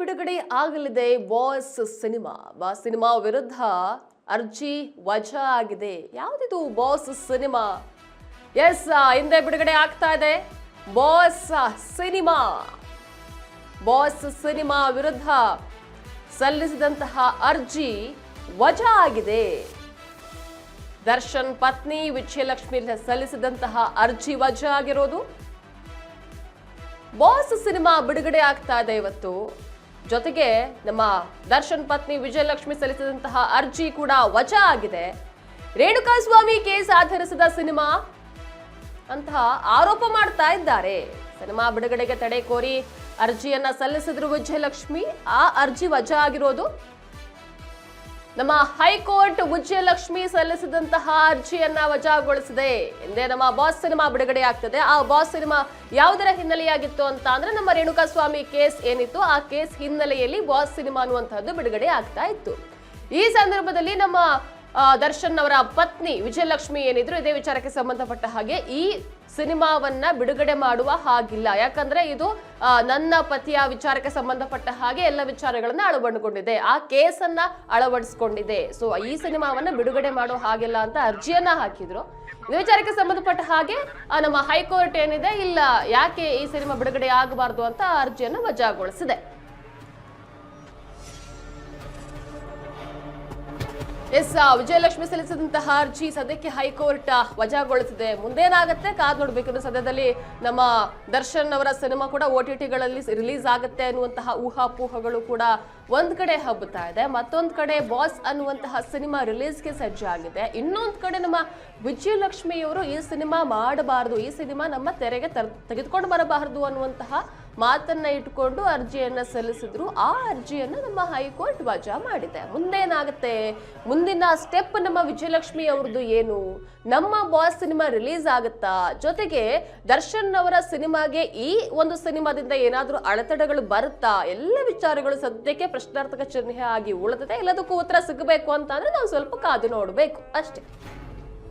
ಬಿಡುಗಡೆ ಆಗಲಿದೆ boss cinema ವಿರುದ್ಧ ಅರ್ಜಿ ವಜಾ ಆಗಿದೆ. ಯಾವುದಿದು ಬಾಸ್ ಸಿನಿಮಾ? ಹಿಂದೆ ಬಿಡುಗಡೆ ಆಗ್ತಾ ಇದೆ ಬಾಸ್ ಸಿನಿಮಾ ವಿರುದ್ಧ ಸಲ್ಲಿಸಿದಂತಹ ಅರ್ಜಿ ವಜಾ ಆಗಿದೆ. ದರ್ಶನ್ ಪತ್ನಿ ವಿಜಯಲಕ್ಷ್ಮಿ ಸಲ್ಲಿಸಿದಂತಹ ಅರ್ಜಿ ವಜಾ ಆಗಿರೋದು. ಬಾಸ್ ಸಿನಿಮಾ ಬಿಡುಗಡೆ ಆಗ್ತಾ ಇದೆ ಇವತ್ತು. ಜೊತೆಗೆ ನಮ್ಮ ದರ್ಶನ್ ಪತ್ನಿ ವಿಜಯಲಕ್ಷ್ಮಿ ಸಲ್ಲಿಸಿದಂತಹ ಅರ್ಜಿ ಕೂಡ ವಜಾ ಆಗಿದೆ. ರೇಣುಕಾಸ್ವಾಮಿ ಕೇಸ್ ಆಧರಿಸಿದ ಸಿನಿಮಾ ಅಂತ ಆರೋಪ ಮಾಡ್ತಾ ಇದ್ದಾರೆ. ಸಿನಿಮಾ ಬಿಡುಗಡೆಗೆ ತಡೆ ಕೋರಿ ಅರ್ಜಿಯನ್ನ ಸಲ್ಲಿಸಿದ್ರು ವಿಜಯಲಕ್ಷ್ಮಿ. ಆ ಅರ್ಜಿ ವಜಾ ಆಗಿರೋದು. ನಮ್ಮ ಹೈಕೋರ್ಟ್ ವಿಜಯಲಕ್ಷ್ಮಿ ಸಲ್ಲಿಸಿದಂತಹ ಅರ್ಜಿಯನ್ನ ವಜಾಗೊಳಿಸಿದೆ. ಹಿಂದೆ ನಮ್ಮ ಬಾಸ್ ಸಿನಿಮಾ ಬಿಡುಗಡೆ ಆಗ್ತದೆ. ಆ ಬಾಸ್ ಸಿನಿಮಾ ಯಾವುದರ ಹಿನ್ನೆಲೆಯಾಗಿತ್ತು ಅಂತ ಅಂದ್ರೆ ನಮ್ಮ ರೇಣುಕಾಸ್ವಾಮಿ ಕೇಸ್ ಏನಿತ್ತು ಆ ಕೇಸ್ ಹಿನ್ನೆಲೆಯಲ್ಲಿ ಬಾಸ್ ಸಿನಿಮಾ ಅನ್ನುವಂತಹದ್ದು ಬಿಡುಗಡೆ ಆಗ್ತಾ ಇತ್ತು. ಈ ಸಂದರ್ಭದಲ್ಲಿ ನಮ್ಮ ದರ್ಶನ್ ಅವರ ಪತ್ನಿ ವಿಜಯಲಕ್ಷ್ಮಿ ಏನಿದ್ರು ಇದೇ ವಿಚಾರಕ್ಕೆ ಸಂಬಂಧಪಟ್ಟ ಹಾಗೆ ಈ ಸಿನಿಮಾವನ್ನ ಬಿಡುಗಡೆ ಮಾಡುವ ಹಾಗಿಲ್ಲ, ಯಾಕಂದ್ರೆ ಇದು ನನ್ನ ಪತಿಯ ವಿಚಾರಕ್ಕೆ ಸಂಬಂಧಪಟ್ಟ ಹಾಗೆ ಎಲ್ಲ ವಿಚಾರಗಳನ್ನ ಅಳವಡಿಸಿಕೊಂಡಿದೆ, ಆ ಕೇಸನ್ನ ಅಳವಡಿಸಿಕೊಂಡಿದೆ. ಸೊ ಈ ಸಿನಿಮಾವನ್ನ ಬಿಡುಗಡೆ ಮಾಡೋ ಹಾಗಿಲ್ಲ ಅಂತ ಅರ್ಜಿಯನ್ನ ಹಾಕಿದ್ರು. ಈ ವಿಚಾರಕ್ಕೆ ಸಂಬಂಧಪಟ್ಟ ಹಾಗೆ ನಮ್ಮ ಹೈಕೋರ್ಟ್ ಏನಿದೆ ಇಲ್ಲ ಯಾಕೆ ಈ ಸಿನಿಮಾ ಬಿಡುಗಡೆ ಆಗಬಾರ್ದು ಅಂತ ಅರ್ಜಿಯನ್ನ ವಜಾಗೊಳಿಸಿದೆ. ವಿಜಯಲಕ್ಷ್ಮಿ ಸಲ್ಲಿಸಿದಂತಹ ಅರ್ಜಿ ಸದ್ಯಕ್ಕೆ ಹೈಕೋರ್ಟ್ ವಜಾಗೊಳಿಸಿದೆ. ಮುಂದೇನಾಗತ್ತೆ ಕಾದ್ ನೋಡ್ಬೇಕು. ಸದ್ಯದಲ್ಲಿ ನಮ್ಮ ದರ್ಶನ್ ಅವರ ಸಿನಿಮಾ ಕೂಡ OTTಗಳಲ್ಲಿ ರಿಲೀಸ್ ಆಗುತ್ತೆ ಅನ್ನುವಂತಹ ಊಹಾಪೋಹಗಳು ಕೂಡ ಒಂದ್ ಕಡೆ ಹಬ್ಬುತ್ತಾ ಇದೆ. ಮತ್ತೊಂದ್ ಕಡೆ ಬಾಸ್ ಅನ್ನುವಂತಹ ಸಿನಿಮಾ ರಿಲೀಸ್ಗೆ ಸಜ್ಜಾಗಿದೆ. ಇನ್ನೊಂದ್ ಕಡೆ ನಮ್ಮ ವಿಜಯಲಕ್ಷ್ಮಿಯವರು ಈ ಸಿನಿಮಾ ಮಾಡಬಾರದು, ಈ ಸಿನಿಮಾ ನಮ್ಮ ತೆರೆಗೆ ತೆಗೆದುಕೊಂಡು ಬರಬಾರದು ಅನ್ನುವಂತಹ ಮಾತನ್ನ ಇಟ್ಕೊಂಡು ಅರ್ಜಿಯನ್ನ ಸಲ್ಲಿಸಿದ್ರು. ಆ ಅರ್ಜಿಯನ್ನ ನಮ್ಮ ಹೈಕೋರ್ಟ್ ವಜಾ ಮಾಡಿದೆ. ಮುಂದೇನಾಗುತ್ತೆ, ಮುಂದಿನ ಸ್ಟೆಪ್ ನಮ್ಮ ವಿಜಯಲಕ್ಷ್ಮಿ ಅವ್ರದ್ದು ಏನು? ನಮ್ಮ ಬಾಸ್ ಸಿನಿಮಾ ರಿಲೀಸ್ ಆಗುತ್ತಾ? ಜೊತೆಗೆ ದರ್ಶನ್ ಅವರ ಸಿನಿಮಾಗೆ ಈ ಒಂದು ಸಿನಿಮಾದಿಂದ ಏನಾದ್ರೂ ಅಡೆತಡೆಗಳು ಬರುತ್ತಾ? ಎಲ್ಲ ವಿಚಾರಗಳು ಸದ್ಯಕ್ಕೆ ಪ್ರಶ್ನಾರ್ಥಕ ಚಿಹ್ನೆ ಆಗಿ ಉಳಿದಿದೆ. ಎಲ್ಲದಕ್ಕೂ ಉತ್ತರ ಸಿಗಬೇಕು ಅಂತ ಅಂದ್ರೆ ನಾವು ಸ್ವಲ್ಪ ಕಾದು ನೋಡ್ಬೇಕು ಅಷ್ಟೇ.